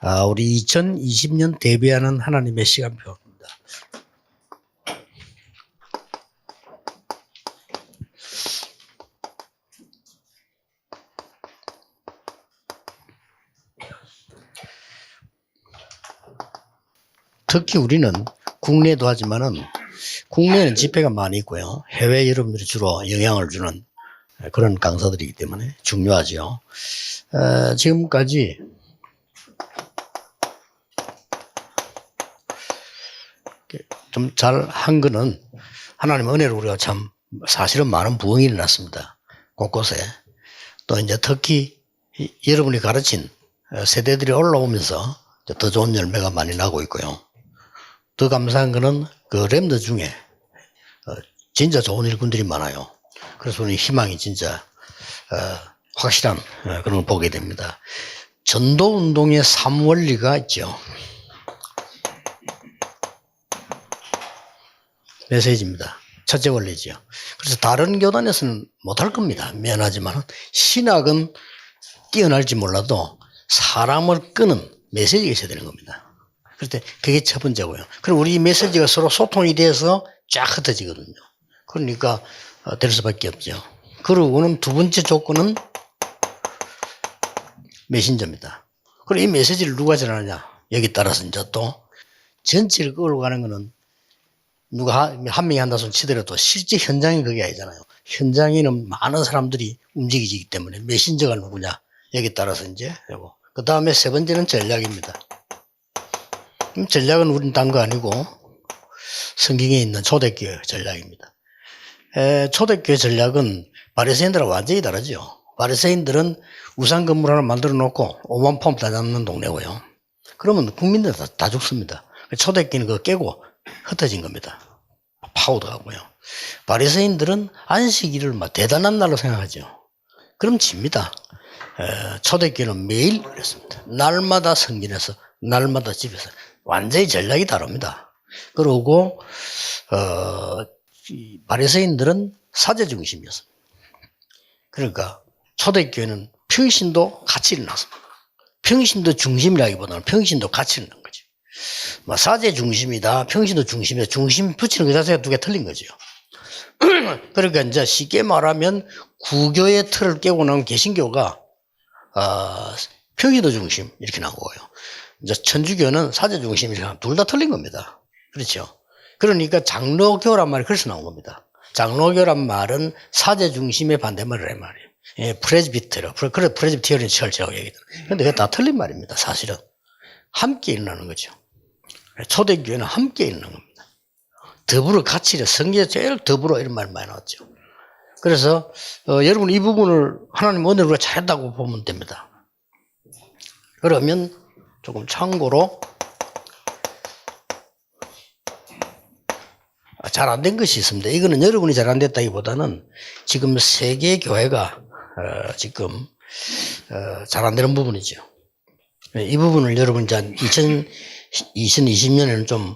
우리 2020년 대비하는 하나님의 시간표입니다. 특히 우리는 국내도 하지만은 국내에는 집회가 많이 있고요. 해외 여러분들이 주로 영향을 주는 그런 강사들이기 때문에 중요하죠. 지금까지 좀 잘 한 거는 하나님의 은혜로 우리가 참 사실은 많은 부흥이 일어났습니다. 곳곳에. 또 이제 특히 여러분이 가르친 세대들이 올라오면서 더 좋은 열매가 많이 나고 있고요. 더 감사한 거는 그 렘더 중에 진짜 좋은 일꾼들이 많아요. 그래서 우리 희망이 진짜 확실한 그런 걸 보게 됩니다. 전도운동의 3원리가 있죠. 메시지입니다. 첫째 원리죠. 그래서 다른 교단에서는 못할 겁니다. 미안하지만 신학은 뛰어날지 몰라도 사람을 끄는 메시지가 있어야 되는 겁니다. 그런데 그게 첫 번째고요. 그리고 우리 메시지가 서로 소통이 돼서 쫙 흩어지거든요. 그러니까 될 수밖에 없죠. 그리고는 두 번째 조건은 메신저입니다. 그리고 이 메시지를 누가 전하느냐 여기 따라서 이제 또 전체를 끌고 가는 거는 누가 한 명이 한다 손 치더라도 실제 현장이 그게 아니잖아요. 현장에는 많은 사람들이 움직이기 때문에 메신저가 누구냐 여기 따라서 이제 되고 그 다음에 세 번째는 전략입니다. 전략은 우린 딴 거 아니고 성경에 있는 초대교회 전략입니다. 초대교회 전략은 바리새인들하고 완전히 다르죠. 바리새인들은 우상 건물 하나 만들어 놓고 5만 폼 다 잡는 동네고요. 그러면 국민들 다 죽습니다. 초대교회는 그거 깨고 흩어진 겁니다. 파우더하고요. 바리새인들은 안식일을 막 대단한 날로 생각하죠. 그럼 집니다. 초대교회는 매일 그랬습니다. 날마다 성전에서 날마다 집에서 완전히 전략이 다릅니다. 그리고 바리새인들은 사제 중심이었습니다. 그러니까 초대교회는 평신도 같이 일어났습니다. 평신도 중심이라기보다는 평신도 같이 일어난 거죠. 사제 중심이다, 평신도 중심이다. 중심 붙이는 그 자체가 두 개 틀린 거죠. 그러니까 이제 쉽게 말하면 구교의 틀을 깨고 나온 개신교가 평신도 중심 이렇게 나오고요. 이제 천주교는 사제 중심이라 둘 다 틀린 겁니다. 그렇죠. 그러니까 장로교란 말이 그래서 나온 겁니다. 장로교란 말은 사제 중심의 반대말을 해 말이에요. 프레스비테리어, 그래 프레스비테리언 철저하게 얘기해요. 그런데 그게 다 틀린 말입니다. 사실은 함께 일어나는 거죠. 초대교회는 함께 일어나는 겁니다. 더불어 같이 이래. 성경에 제일 더불어 이런 말 많이 나왔죠. 그래서 여러분 이 부분을 하나님 은혜로 잘했다고 보면 됩니다. 그러면 조금 참고로 잘 안 된 것이 있습니다. 이거는 여러분이 잘 안 됐다기보다는 지금 세계 교회가 지금 잘 안 되는 부분이죠. 이 부분을 여러분 이제 2020년에는 좀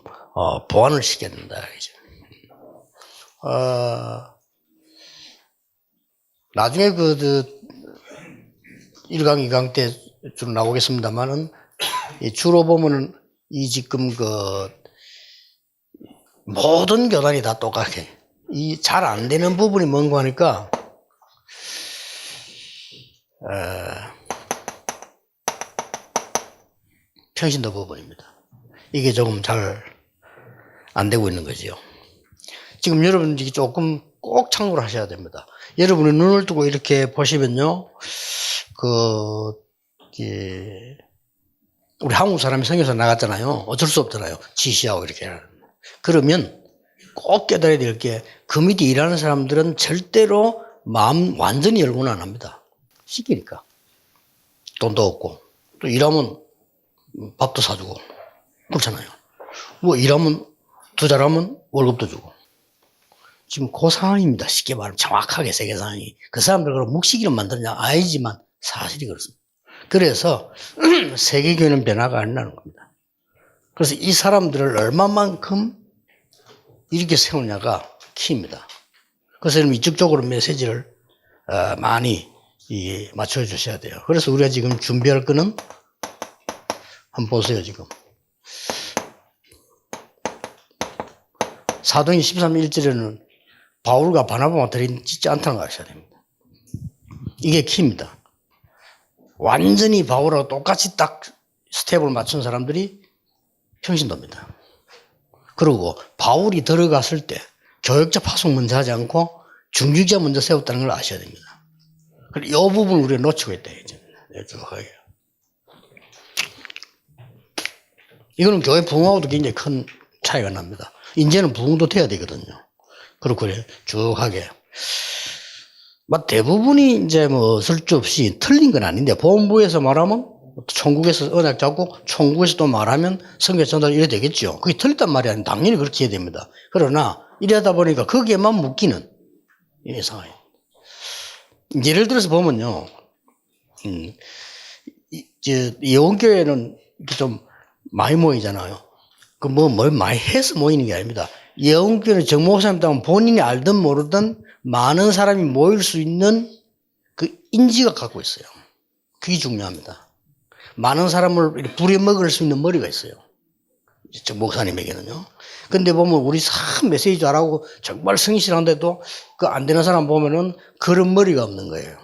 보완을 시켜야 된다. 나중에 1강, 2강 때 주로 나오겠습니다만은 주로 보면은 이 지금 모든 교단이 다 똑같게 이 잘 안 되는 부분이 뭔가 하니까 평신도 부분입니다. 이게 조금 잘 안 되고 있는 거지요. 지금 여러분들이 조금 꼭 참고를 하셔야 됩니다. 여러분이 눈을 뜨고 이렇게 보시면요, 우리 한국 사람이 성경에서 나갔잖아요. 어쩔 수 없잖아요. 지시하고 이렇게. 그러면 꼭 깨달아야 될 게 그 밑에 일하는 사람들은 절대로 마음 완전히 열고는 안 합니다. 시키니까. 돈도 없고. 또 일하면 밥도 사주고. 그렇잖아요. 뭐 일하면 더 잘하면 월급도 주고. 지금 그 상황입니다. 쉽게 말하면 정확하게 세계 상황이. 그 사람들 그럼 묵시기로 만드냐? 아니지만 사실이 그렇습니다. 그래서 세계교회는 변화가 안 나는 겁니다. 그래서 이 사람들을 얼마만큼 이렇게 세우냐가 키입니다. 그래서 여러분 이쪽적으로 메시지를 많이 맞춰주셔야 돼요. 그래서 우리가 지금 준비할 거는 한번 보세요, 지금. 사도행 13, 1절에는 바울과 바나바가 들이짓지 않다는 걸 아셔야 됩니다. 이게 키입니다. 완전히 바울하고 똑같이 딱 스텝을 맞춘 사람들이 평신도입니다. 그리고 바울이 들어갔을 때 교역자 파송 먼저 하지 않고 중직자 먼저 세웠다는 걸 아셔야 됩니다. 이 부분을 우리가 놓치고 있다. 이제. 이거는 교회 부흥하고도 굉장히 큰 차이가 납니다. 이제는 부흥도 돼야 되거든요. 그렇고 쭉 하게. 대부분이 이제 뭐 어쩔 수 없이 틀린 건 아닌데, 본부에서 말하면 천국에서 언약 잡고 천국에서 또 말하면 성경 전달 이래 되겠죠. 그게 틀렸단 말이 아니라 당연히 그렇게 해야 됩니다. 그러나 이러다 보니까 거기에만 묶이는 이 상황이에요. 예를 들어서 보면요, 예원교회는 좀 많이 모이잖아요. 뭘 많이 해서 모이는 게 아닙니다. 예언교회는 정목사님 따면 본인이 알든 모르든 많은 사람이 모일 수 있는 그 인지가 갖고 있어요. 그게 중요합니다. 많은 사람을 부려먹을 수 있는 머리가 있어요. 정목사님에게는요. 근데 보면 우리 참 메시지 잘하고 정말 성실한데도 그 안 되는 사람 보면은 그런 머리가 없는 거예요.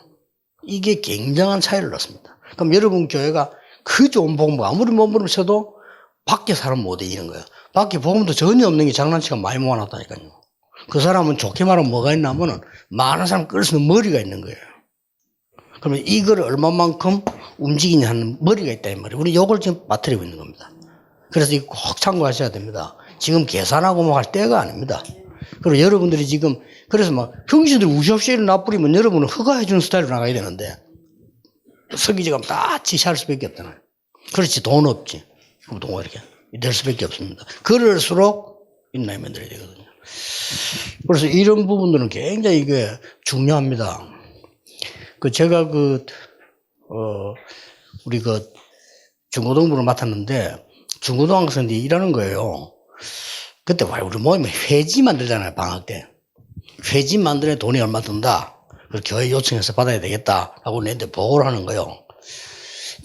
이게 굉장한 차이를 낳습니다. 그럼 여러분 교회가 그 좋은 복음 아무리 몸부림쳐도 밖에 사람 못 이기는 거예요. 밖에 복음도 전혀 없는 게 장난치가 많이 모아놨다니까요. 그 사람은 좋게 말하면 뭐가 있나 하면은 많은 사람 끌 수 있는 머리가 있는 거예요. 그러면 이걸 얼마만큼 움직이냐 하는 머리가 있다 이 말이에요. 우리 요걸 지금 빠뜨리고 있는 겁니다. 그래서 이거 꼭 참고하셔야 됩니다. 지금 계산하고 뭐 할 때가 아닙니다. 그리고 여러분들이 지금 그래서 막 형신들 우시없이 나뿌리면 여러분은 허가해주는 스타일로 나가야 되는데 서기지가 다 지시할 수밖에 없잖아요. 그렇지 돈 없지. 돈 이렇게 될 수밖에 없습니다. 그럴수록 인내에 만들어야 되거든요. 그래서 이런 부분들은 굉장히 이게 중요합니다. 제가 우리 중고등부를 맡았는데 중고등학생들이 일하는 거예요. 그때 우리 모임에 회지 만들잖아요, 방학 때. 회지 만드는 돈이 얼마 든다. 그래서 교회 요청해서 받아야 되겠다. 하고 내한테 보고를 하는 거예요.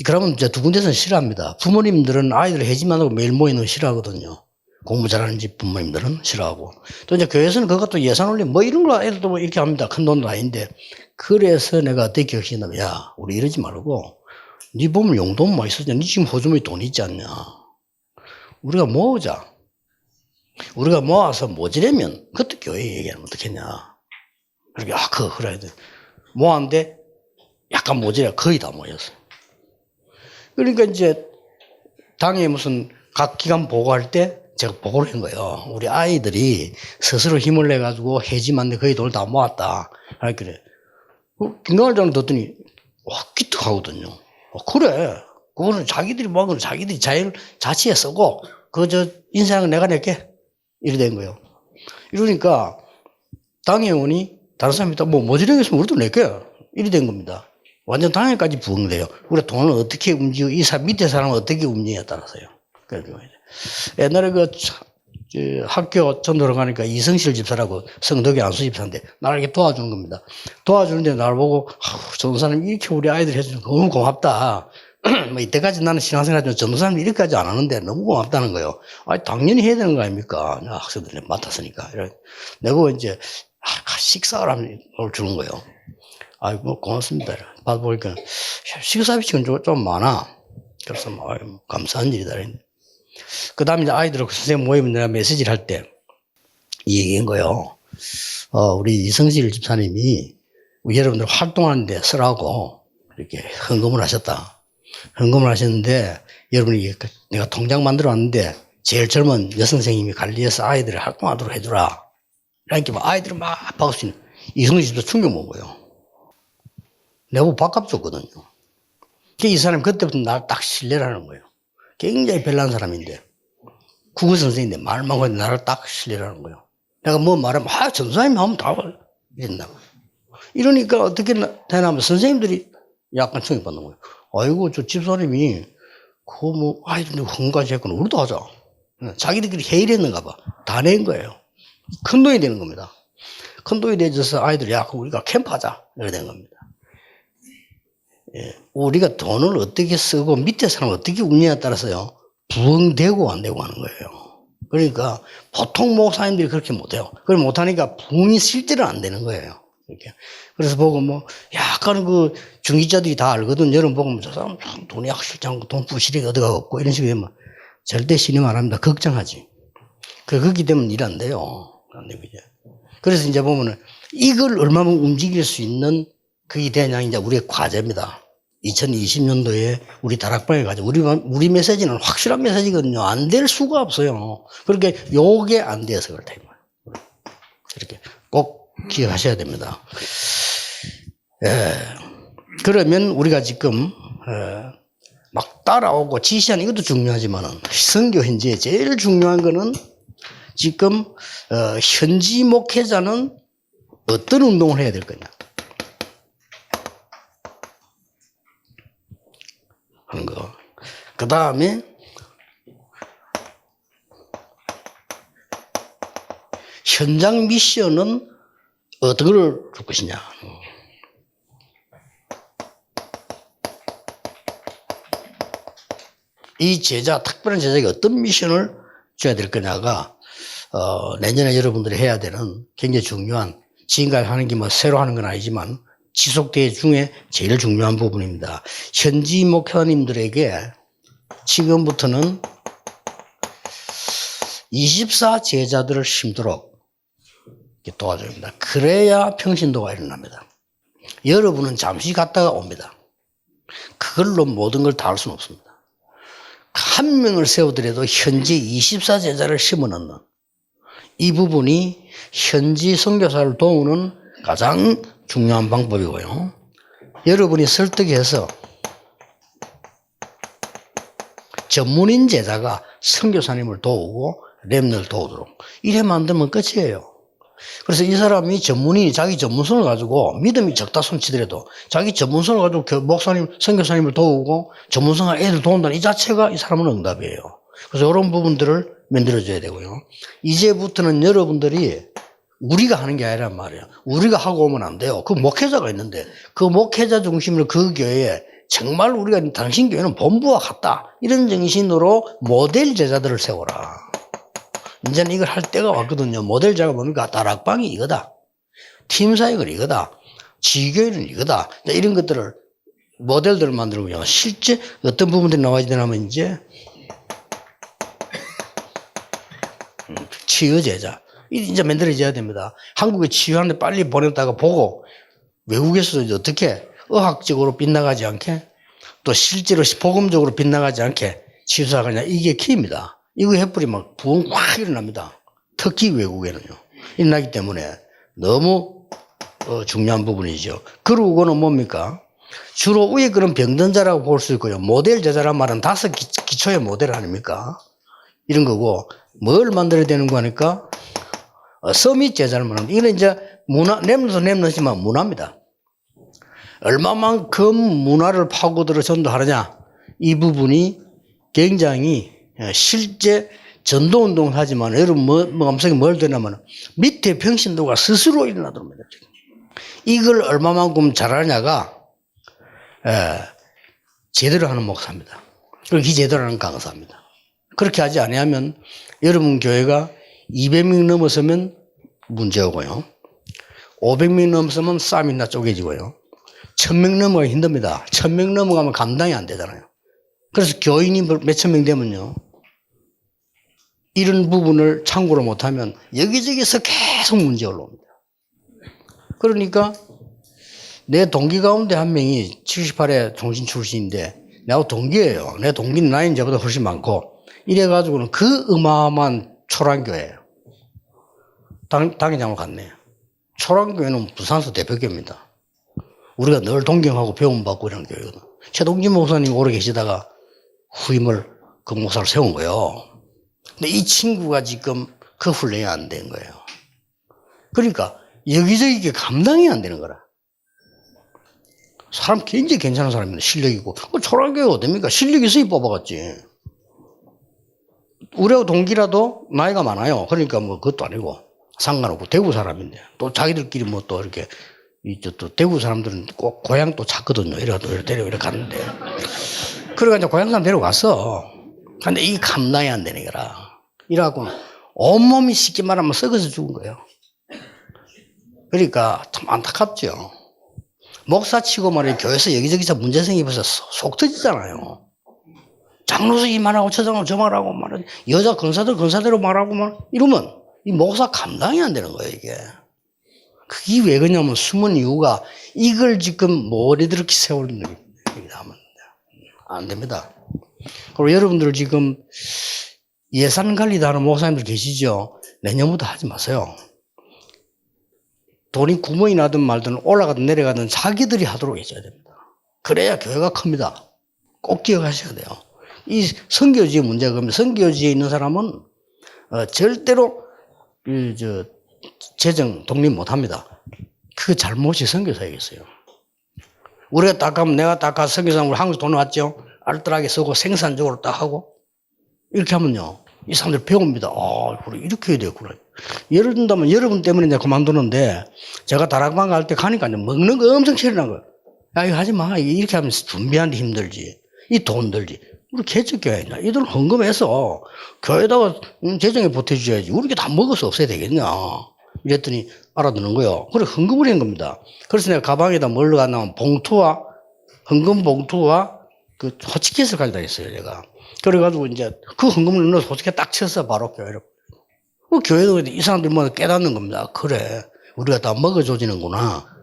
그러면 이제 두 군데서는 싫어합니다. 부모님들은 아이들 회지 만들고 매일 모이는 거 싫어하거든요. 공부 잘하는 집 부모님들은 싫어하고. 또 이제 교회에서는 그것도 예산 올리면 뭐 이런 거 애들도 뭐 이렇게 합니다. 큰 돈도 아닌데. 그래서 내가 어떻게 결심했냐면, 야, 우리 이러지 말고, 네 보면 용돈 많이 쓰잖아. 네 지금 호주머니 돈 있지 않냐. 우리가 모으자. 우리가 모아서 모지려면, 그것도 교회 얘기하면 어떻겠냐. 그러니까, 그래야 돼. 모았는데, 약간 모지려 거의 다 모였어요. 그러니까 이제, 당에 무슨 각 기관 보고할 때, 제가 보고를 한 거예요. 우리 아이들이 스스로 힘을 내가지고 해지만데 거의 돈을 다 모았다. 그래. 김강할장을 듣더니, 기특하거든요. 그래. 그거는 자기들이 모은 건 자기들이 자치에 쓰고, 인상은 내가 낼게. 이래 된 거예요. 이러니까, 당회의원이 다른 사람이 다 모지령이 있으면 우리도 낼게. 이래 된 겁니다. 완전 당회까지 부응돼요. 우리가 돈을 어떻게 움직이고, 밑에 사람은 어떻게 움직이냐에 따라서요. 그래서 옛날에 학교 전도를 가니까 이성실 집사라고 성덕이 안수 집사인데 나를 이렇게 도와주는 겁니다. 도와주는데 나를 보고 전도사님 이렇게 우리 아이들 해주면 너무 고맙다. 뭐 이때까지 나는 신앙생활 하지만 전도사님 이렇게까지 안 하는데 너무 고맙다는 거예요. 당연히 해야 되는 거 아닙니까? 학생들 맡았으니까. 내가 이제 식사를 하면 주는 거예요. 뭐 고맙습니다. 받아보니까 식사비가 좀 많아. 그래서 감사한 일이다. 그 다음에 아이들하고 선생님 모임에 내가 메시지를 할 때 이 얘기한 거예요. 우리 이성실 집사님이 여러분들 활동하는데 쓰라고 이렇게 헌금을 하셨다. 헌금을 하셨는데 여러분이 내가 통장 만들어 왔는데 제일 젊은 여선생님이 관리해서 아이들을 활동하도록 해주라. 이렇게 아이들을 막 박수치는 이성실 집사 충격 먹은 거예요. 내가 밥값 줬거든요. 이 사람이 그때부터 날 딱 신뢰를 하는 거예요. 굉장히 별난 사람인데 국어 선생인데 말만 하고 나를 딱 신뢰를 하는 거예요. 내가 뭐 말하면 전사님이 하면 다 이런다고. 이러니까 어떻게 되냐면 선생님들이 약간 충격받는 거예요. 아이고 저 집사님이 아이들 헌까지 했구나. 우리도 하자. 자기들끼리 회의를 했는가 봐. 다 낸 거예요. 큰 돈이 되는 겁니다. 큰 돈이 되어서 아이들이 그럼 우리가 캠프하자. 이렇게 된 겁니다. 우리가 돈을 어떻게 쓰고 밑에 사람을 어떻게 운영에 따라서요, 부흥되고 안 되고 하는 거예요. 그러니까 보통 목사님들이 그렇게 못해요. 그걸 못하니까 부흥이 실제로 안 되는 거예요. 이렇게. 그래서 보고 뭐, 약간 그 중직자들이 다 알거든. 여러분 보고 저 사람 돈이 확실히 않고 돈 부실이 어디가 없고 이런 식으로 되면 절대 신임 안 합니다. 걱정하지. 그렇기 때문에 일 안 돼요. 안 되고 이제. 그래서 이제 보면은 이걸 얼마나 움직일 수 있는 그게 되냐 이제 우리의 과제입니다. 2020년도에 우리 다락방에 가지고 우리 메시지는 확실한 메시지거든요. 안 될 수가 없어요. 그렇게 요게 안 돼서 그렇다. 이렇게 꼭 기억하셔야 됩니다. 그러면 우리가 지금 막 따라오고 지시하는 이것도 중요하지만은 선교 현지에 제일 중요한 거는 지금 현지 목회자는 어떤 운동을 해야 될 거냐 하는 거. 그 다음에 현장 미션은 어떤 걸 줄 것이냐. 이 제자, 특별한 제자에게 어떤 미션을 줘야 될 거냐가 내년에 여러분들이 해야 되는 굉장히 중요한, 지금까지 하는 게 뭐 새로 하는 건 아니지만 지속대회 중에 제일 중요한 부분입니다. 현지 목회자님들에게 지금부터는 24 제자들을 심도록 도와줘야 합니다. 그래야 평신도가 일어납니다. 여러분은 잠시 갔다가 옵니다. 그걸로 모든 걸 다 할 수는 없습니다. 한 명을 세우더라도 현지 24 제자를 심어넣는 이 부분이 현지 선교사를 도우는 가장 중요한 방법이고요. 여러분이 설득해서 전문인 제자가 선교사님을 도우고 렘너를 도우도록 이래 만들면 끝이에요. 그래서 이 사람이 전문인이 자기 전문성을 가지고 믿음이 적다 손치더라도 자기 전문성을 가지고 목사님, 선교사님을 도우고 전문성한 애들 도운다는 이 자체가 이 사람은 응답이에요. 그래서 이런 부분들을 만들어줘야 되고요. 이제부터는 여러분들이 우리가 하는 게 아니란 말이에요. 우리가 하고 오면 안 돼요. 그 목회자가 있는데 그 목회자 중심으로 그 교회에 정말 우리가 당신 교회는 본부와 같다 이런 정신으로 모델 제자들을 세워라. 이제는 이걸 할 때가 왔거든요. 모델자가 뭡니까? 다락방이 이거다. 팀사역은 이거다. 지교회는 이거다. 이런 것들을 모델들을 만들고 실제 어떤 부분들이 나와야 되냐면 이제 치유제자 이제 만들어져야 됩니다. 한국에 치유하는데 빨리 보냈다가 보고 외국에서도 이제 어떻게 의학적으로 빗나가지 않게 또 실제로 복음적으로 빗나가지 않게 치유사가냐 이게 키입니다. 이거 해버리면 부흥 확 일어납니다. 특히 외국에는요. 일어나기 때문에 너무 중요한 부분이죠. 그러고는 뭡니까? 주로 위에 그런 병든자라고 볼 수 있고요. 모델 제자란 말은 5 기초의 모델 아닙니까? 이런 거고 뭘 만들어야 되는 거 하니까 서밋 제자를 말합니다. 이건 이제 문화, 렘너지만 문화입니다. 얼마만큼 문화를 파고들어 전도하느냐 이 부분이 굉장히 실제 전도운동을 하지만 여러분 마음속에 뭘 되냐면 밑에 평신도가 스스로 일어나도록 만들어요. 이걸 얼마만큼 잘하냐가 제대로 하는 목사입니다. 그리고 이 제대로 하는 강사입니다. 그렇게 하지 아니하면 여러분 교회가 200명 넘어서면 문제오고요. 500명 넘어서면 싸움이나 쪼개지고요. 1000명 넘어가기 힘듭니다. 1000명 넘어가면 감당이 안 되잖아요. 그래서 교인이 몇천 명 되면요. 이런 부분을 참고로 못하면 여기저기서 계속 문제 올라옵니다. 그러니까 내 동기 가운데 한 명이 78회 종신 출신인데 내가 동기예요. 내 동기는 나이는 저보다 훨씬 많고 이래가지고는 그 어마어마한 초란교회예요. 당회장으로 갔네. 초란교회는 부산서 대표교입니다. 우리가 늘 동경하고 배움받고 이런 교회거든. 최동진 목사님 오래 계시다가 후임을 그 목사를 세운 거예요. 근데 이 친구가 지금 그 훈련이 안 된 거예요. 그러니까 여기저기 감당이 안 되는 거라. 사람 굉장히 괜찮은 사람입니다. 실력이고. 초란교회가 어딥니까? 실력이 있어야 뽑아갔지. 우리하고 동기라도 나이가 많아요. 그러니까 뭐 그것도 아니고 상관없고 대구 사람인데 또 자기들끼리 뭐 또 이렇게 또 대구 사람들은 꼭 고향 또 찾거든요. 이렇게 데리고 갔는데. 그러니까 이제 고향 사람 데려갔어. 근데 이게 감당이 안 되는 거라. 이래갖고 온몸이 쉽게 말하면 썩어서 죽은 거예요. 그러니까 참 안타깝죠. 목사 치고 말이야 교회에서 여기저기서 문제 생기면서 속 터지잖아요. 장로서 이 말하고 처장로 저 말하고 말은 여자 권사대로 말하고 말 이러면 이 목사 감당이 안 되는 거예요 이게. 그게 왜 그러냐면 숨은 이유가 이걸 지금 머리들을 세우는 겁니다. 안 됩니다. 그리고 여러분들 지금 예산 관리도 하는 목사님들 계시죠? 내년부터 하지 마세요. 돈이 구멍이 나든 말든 올라가든 내려가든 자기들이 하도록 해줘야 됩니다. 그래야 교회가 큽니다. 꼭 기억하셔야 돼요. 이 선교지의 문제가 그러면 선교지에 있는 사람은 절대로 재정 독립 못합니다. 그 잘못이 선교사이겠어요. 우리가 딱 가면 내가 딱 가서 선교사님 우리 한국 돈 왔죠? 알뜰하게 쓰고 생산적으로 딱 하고 이렇게 하면요. 이 사람들 배웁니다. 그래 이렇게 해야 되겠구나. 예를 든다면 여러분 때문에 이제 그만두는데 제가 다락방 갈 때 가니까 먹는 거 엄청 싫어하는 거예요. 야 이거 하지 마. 이렇게 하면 준비하는데 힘들지. 이 돈 들지. 우리 개척교회냐. 이들 헌금해서 교회에다가 재정에 보태줘야지. 우리가 다 먹어서 없애야 되겠냐. 이랬더니 알아듣는 거예요. 그래 헌금을 한 겁니다. 그래서 내가 가방에다 뭘 넣어놨냐면 봉투와 헌금 봉투와 그 호치킷을 가져다 했어요 제가. 그래가지고 이제 그 헌금을 넣어서 호치킷 딱 쳤어 바로 교회로. 그 교회도 이 사람들 뭐 깨닫는 겁니다. 그래 우리가 다 먹어줘지는구나.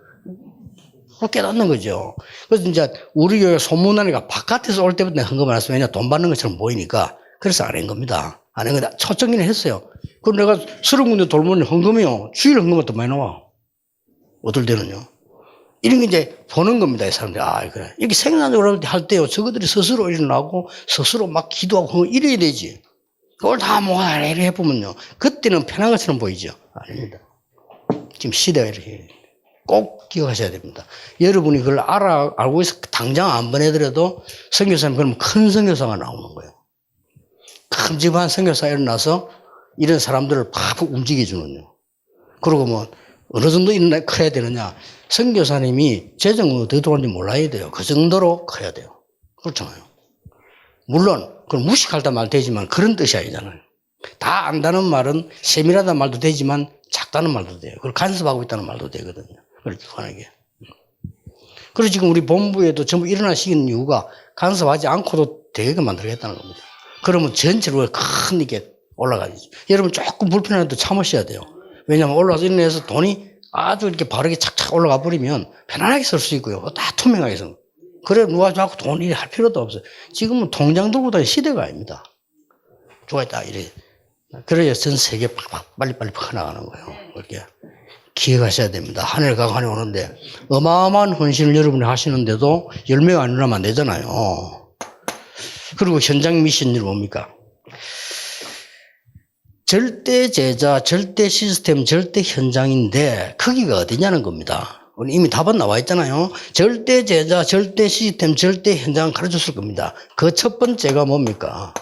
깨닫는 거죠. 그래서 이제 우리 교회 소문나니까 바깥에서 올 때부터 헌금을 했어요. 왜냐 돈 받는 것처럼 보이니까. 그래서 안 한 겁니다. 안 한 겁니다. 초청기는 했어요. 그럼 내가 30군데 돌보니 헌금이요. 주일 헌금은 더 많이 나와. 어떨 때는요. 이런 게 이제 보는 겁니다. 이 사람들이. 그래. 이렇게 생산적으로 할 때요. 저것들이 스스로 일어나고 스스로 막 기도하고 이래야 되지. 그걸 다 모아 이렇게 해보면요. 그때는 편한 것처럼 보이죠. 아닙니다. 지금 시대가 이렇게 꼭 기억하셔야 됩니다. 여러분이 그걸 알고 있어 당장 안 보내더라도 선교사님 그러면 큰 선교사가 나오는 거예요. 큼직한 선교사가 일어나서 이런 사람들을 팍 움직여주는요. 그리고 뭐 어느 정도 커야 되느냐. 선교사님이 재정은 어떻게 돌아가는지 몰라야 돼요. 그 정도로 커야 돼요. 그렇잖아요. 물론 그걸 무식하다 말 되지만 그런 뜻이 아니잖아요. 다 안다는 말은 세밀하다는 말도 되지만 작다는 말도 돼요. 그걸 간섭하고 있다는 말도 되거든요. 그렇게 하게. 그래서 지금 우리 본부에도 전부 일어나시는 이유가 간섭하지 않고도 되게 만들겠다는 겁니다. 그러면 전체로 큰 이게 올라가죠. 여러분 조금 불편해도 참으셔야 돼요. 왜냐하면 올라가서 일어나서 돈이 아주 이렇게 바르게 착착 올라가 버리면 편안하게 쓸 수 있고요. 다 투명하게 쓸. 그래 누가 자꾸 돈 일을 할 필요도 없어요. 지금은 통장 들고 다니는 시대가 아닙니다. 좋아했다 이래. 그래야 전 세계 팍팍 빨리빨리 퍼나가는 거예요. 그렇게 기억하셔야 됩니다. 하늘 가고 하늘 오는데 어마어마한 헌신을 여러분이 하시는데도 열매가 안 일어나면 안 되잖아요. 그리고 현장 미션이 뭡니까? 절대 제자, 절대 시스템, 절대 현장인데 거기가 어디냐는 겁니다. 이미 답은 나와 있잖아요. 절대 제자, 절대 시스템, 절대 현장 가르쳤을 겁니다. 그 첫 번째가 뭡니까?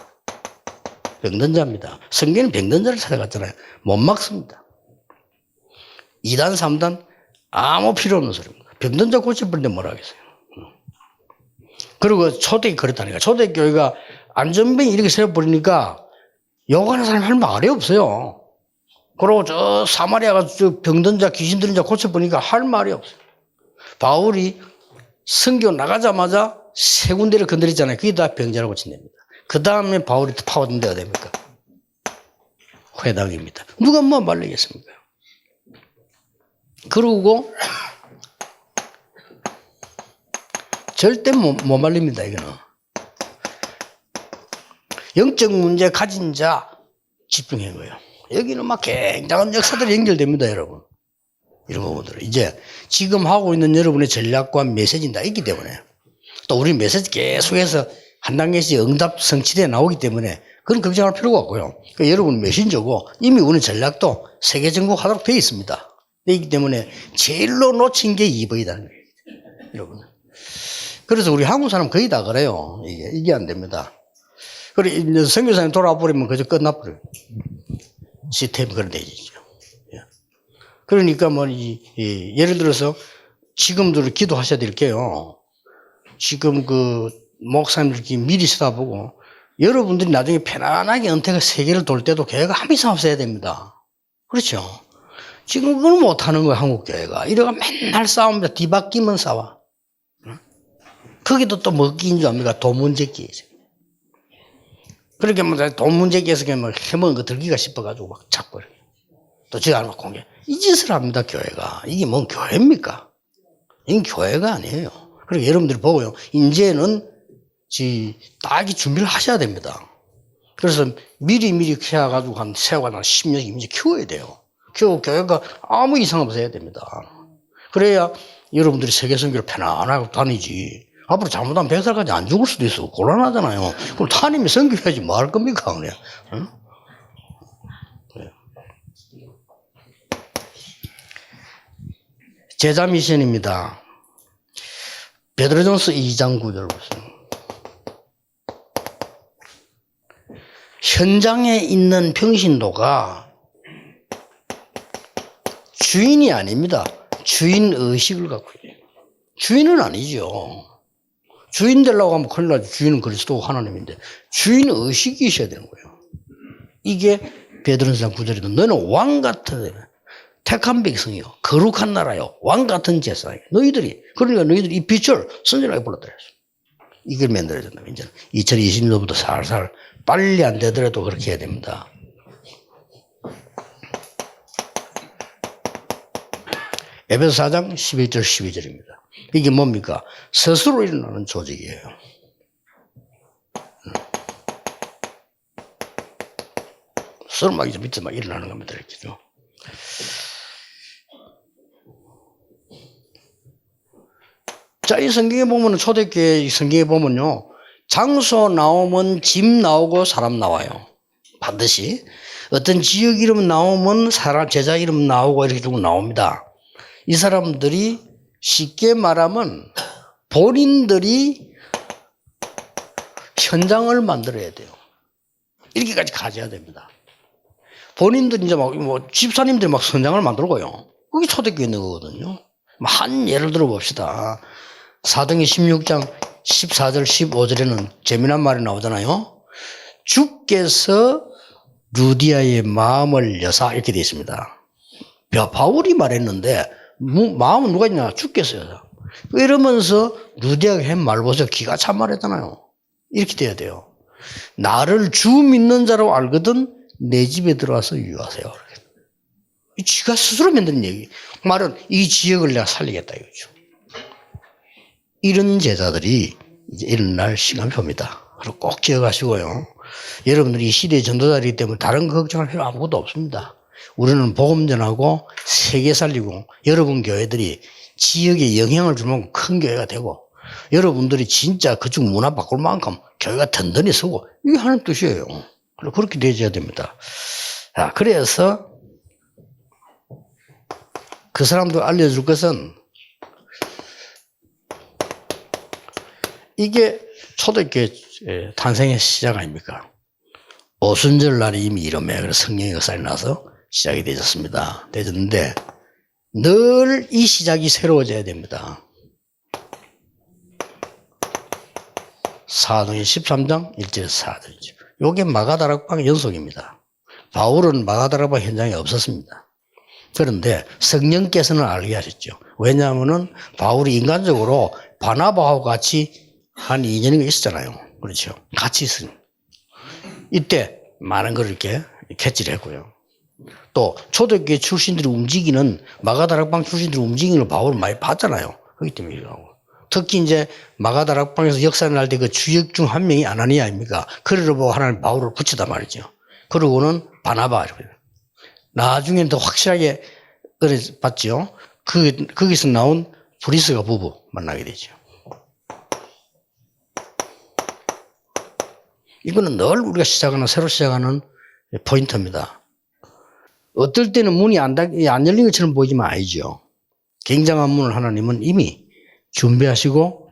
병든자입니다. 성경은 병든자를 찾아갔잖아요. 못 막습니다. 2단, 3단 아무 필요 없는 소리입니다. 병든자 고쳐버리는데 뭐라 하겠어요. 그리고 초대기 그렇다니까. 초대교회가 안전병이 이렇게 세워버리니까 욕하는 사람이 할 말이 없어요. 그리고 저 사마리아가 저 병든자 귀신 들린 자 고쳐보니까 할 말이 없어요. 바울이 선교 나가자마자 3군데를 건드렸잖아요. 그게 다 병자를 고친답니다. 그 다음에 바울이 파고든 데가 됩니까? 회당입니다. 누가 뭐 말리겠습니까? 그러고 절대 못 말립니다. 이거는 영적 문제 가진 자 집중한 거예요. 여기는 막 굉장한 역사들이 연결됩니다, 여러분. 이런 부분들은 이제 지금 하고 있는 여러분의 전략과 메시지는 다 있기 때문에 또 우리 메시지 계속해서 한 단계씩 응답 성취돼 나오기 때문에 그런 걱정할 필요가 없고요. 그러니까 여러분 메신저고 이미 우리 전략도 세계 정복하도록 되어 있습니다. 되기 때문에 제일로 놓친 게 EV다는 거예요, 여러분. 그래서 우리 한국 사람 거의 다 그래요. 이게 안 됩니다. 그리고 선교사님 돌아와 버리면 그저 끝나버려요. 시스템이 그런 데지죠. 그러니까 뭐 예를 들어서 지금도 기도하셔야 될 게요. 지금 그 목사님들끼리 미리 쳐다보고 여러분들이 나중에 편안하게 은퇴가 세계를 돌 때도 교회가 한 이상 없어야 됩니다. 그렇죠? 지금 그걸 못하는 거예요, 한국 교회가. 이래가 맨날 싸웁니다. 뒤바뀌면 싸워. 거기도 또 먹기인 줄 압니까? 돈 문제기에서. 그렇게 돈 문제기에서 그냥 해먹은 거 들기가 싶어가지고 막 자꾸 이렇게. 또 제가 막 공개. 이 짓을 합니다, 교회가. 이게 뭔 교회입니까? 이건 교회가 아니에요. 그리고 여러분들이 보고요. 이제는 딱이 준비를 하셔야 됩니다. 그래서 미리 키워가지고 한 세워가 한 10년 이제 키워야 돼요. 키우고 교회가 아무 이상 없어야 됩니다. 그래야 여러분들이 세계선교를 편안하게 다니지. 앞으로 잘못하면 100살까지 안 죽을 수도 있어. 곤란하잖아요. 그럼 타님이 선교해야지 뭐 할 겁니까? 그냥. 응? 그래요. 제자 미션입니다. 베드로전서 2장 9절 보세요. 현장에 있는 평신도가 주인이 아닙니다. 주인 의식을 갖고 있어요. 주인은 아니죠. 주인 되려고 하면 큰일 나죠. 주인은 그리스도 하나님인데 주인 의식이 있어야 되는 거예요. 이게 베드로전서 9절에도 너는 왕 같은 택한 백성이요 거룩한 나라요 왕 같은 제사요 그러니까 너희들이 이 빛을 선진하게 불렀더라. 이걸 만들어야 된다. 이제 2020년부터 살살 빨리 안 되더라도 그렇게 해야 됩니다. 에베소 4장 11절 12절입니다. 이게 뭡니까? 스스로 일어나는 조직이에요. 스스로 막 이제 밑에 막 일어나는 겁니다. 이렇게죠. 자, 이 성경에 보면은 초대교회 성경에 보면요. 장소 나오면 집 나오고 사람 나와요. 반드시. 어떤 지역 이름 나오면 사람, 제자 이름 나오고 이렇게 쭉 나옵니다. 이 사람들이 쉽게 말하면 본인들이 현장을 만들어야 돼요. 이렇게까지 가져야 됩니다. 본인들이 이제 집사님들이 막 현장을 만들고요. 그게 초대교회 있는 거거든요. 한 예를 들어 봅시다. 사도행전 16장 14절 15절에는 재미난 말이 나오잖아요. 주께서 루디아의 마음을 여사 이렇게 되어 있습니다. 바울이 말했는데 마음은 누가 있냐? 주께서요. 이러면서 루디아가 한 말 보세요. 기가 참 말했잖아요. 이렇게 돼야 돼요. 나를 주 믿는 자로 알거든 내 집에 들어와서 유하세요. 지가 스스로 만든 얘기. 말은 이 지역을 내가 살리겠다 이거죠. 이런 제자들이 이제 일어날 시간표입니다. 그리고 꼭 기억하시고요. 여러분들이 이 시대의 전도자이기 때문에 다른 거 걱정할 필요 아무것도 없습니다. 우리는 복음 전하고 세계 살리고 여러분 교회들이 지역에 영향을 주면 큰 교회가 되고 여러분들이 진짜 그쪽 문화 바꿀 만큼 교회가 든든히 서고 이게 하는 뜻이에요. 그렇게 되어야 됩니다. 자, 그래서 그 사람도 알려줄 것은 이게 초대교회 탄생의 시작 아닙니까? 오순절 날이 이미 이름에 그래서 성령의 역사에 나서 시작이 되졌는데 늘 이 시작이 새로워져야 됩니다. 사도행전 13장 1절에서 4절이죠. 이게 마가다락방 연속입니다. 바울은 마가다락방 현장에 없었습니다. 그런데 성령께서는 알게 하셨죠. 왜냐하면은 바울이 인간적으로 바나바하고 같이 한 2년인가 있었잖아요. 그렇죠. 같이 있으니. 이때 많은 걸 이렇게 캐치를 했고요. 또 초대교회 출신들이 움직이는 마가다락방 출신들이 움직이는 걸 바울은 많이 봤잖아요. 그렇기 때문에 이러고. 특히 이제 마가다락방에서 역사를 날 때 그 주역 중 한 명이 아나니아 아닙니까? 그를 보고 하나님 바울을 붙이다 말이죠. 그러고는 바나바. 나중에는 더 확실하게 봤죠. 거기서 나온 브리스가 부부 만나게 되죠. 이거는 늘 우리가 새로 시작하는 포인트입니다. 어떨 때는 문이 안 열린 것처럼 보이지만 아니죠. 굉장한 문을 하나님은 이미 준비하시고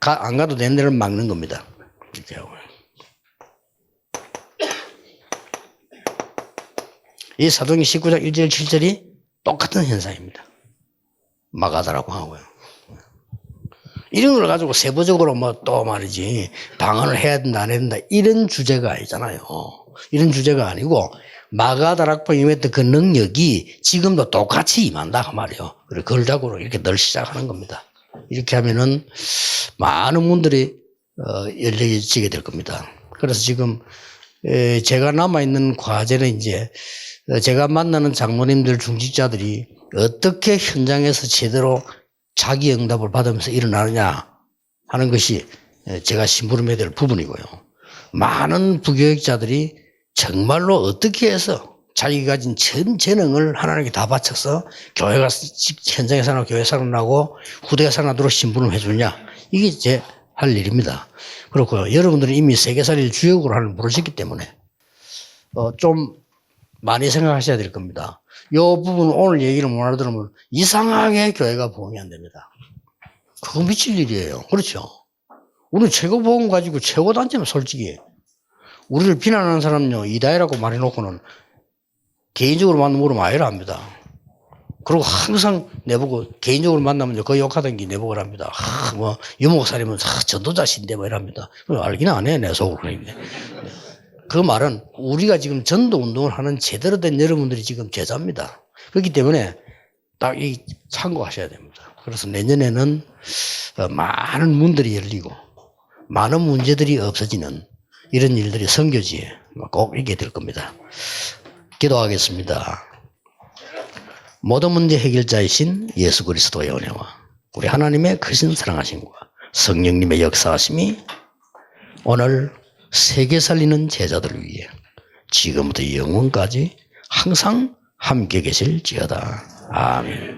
안 가도 되는 데를 막는 겁니다. 이렇게 하고. 이 사도행전 19장 1절 7절이 똑같은 현상입니다. 마가다라고 하고요. 이런 걸 가지고 세부적으로 뭐 또 말이지 방언을 해야 된다 안 해야 된다 이런 주제가 아니잖아요. 이런 주제가 아니고 마가다락방 임했던 그 능력이 지금도 똑같이 임한다 그 말이에요. 그래 그걸 자고 이렇게 늘 시작하는 겁니다. 이렇게 하면은 많은 분들이 열려지게 될 겁니다. 그래서 지금 제가 남아있는 과제는 이제 제가 만나는 장로님들 중직자들이 어떻게 현장에서 제대로 자기 응답을 받으면서 일어나느냐 하는 것이 제가 심부름해야 될 부분이고요. 많은 부교육자들이 정말로 어떻게 해서 자기가 가진 전 재능을 하나님께 다 바쳐서 교회가 현장에 살아나고 교회 살아나고 후대가 살아나도록 심부름을 해주냐 이게 제 할 일입니다. 그렇고 여러분들은 이미 세계살이를 주역으로 하는 부르셨기 때문에 좀 많이 생각하셔야 될 겁니다. 이 부분 오늘 얘기를 못 알아들으면 이상하게 교회가 부흥이 안 됩니다. 그거 미칠 일이에요. 그렇죠? 우리 최고 부흥 가지고 최고 단체는 솔직히 우리를 비난하는 사람은요 이다이라고 말해놓고는 개인적으로 만나면 물으면 아예라 합니다. 그리고 항상 내보고 개인적으로 만나면 그 욕하던 게 내보고 합니다. 뭐 유목사님은 전도자신데 뭐 이랍니다. 알기는 안 해 내 속으로. 그 말은 우리가 지금 전도 운동을 하는 제대로 된 여러분들이 지금 제자입니다. 그렇기 때문에 딱 이 참고하셔야 됩니다. 그래서 내년에는 많은 문들이 열리고 많은 문제들이 없어지는 이런 일들이 선교지에 꼭 있게 될 겁니다. 기도하겠습니다. 모든 문제 해결자이신 예수 그리스도의 은혜와 우리 하나님의 크신 사랑하심과 성령님의 역사하심이 오늘 세계 살리는 제자들을 위해 지금부터 영원까지 항상 함께 계실지어다. 아멘.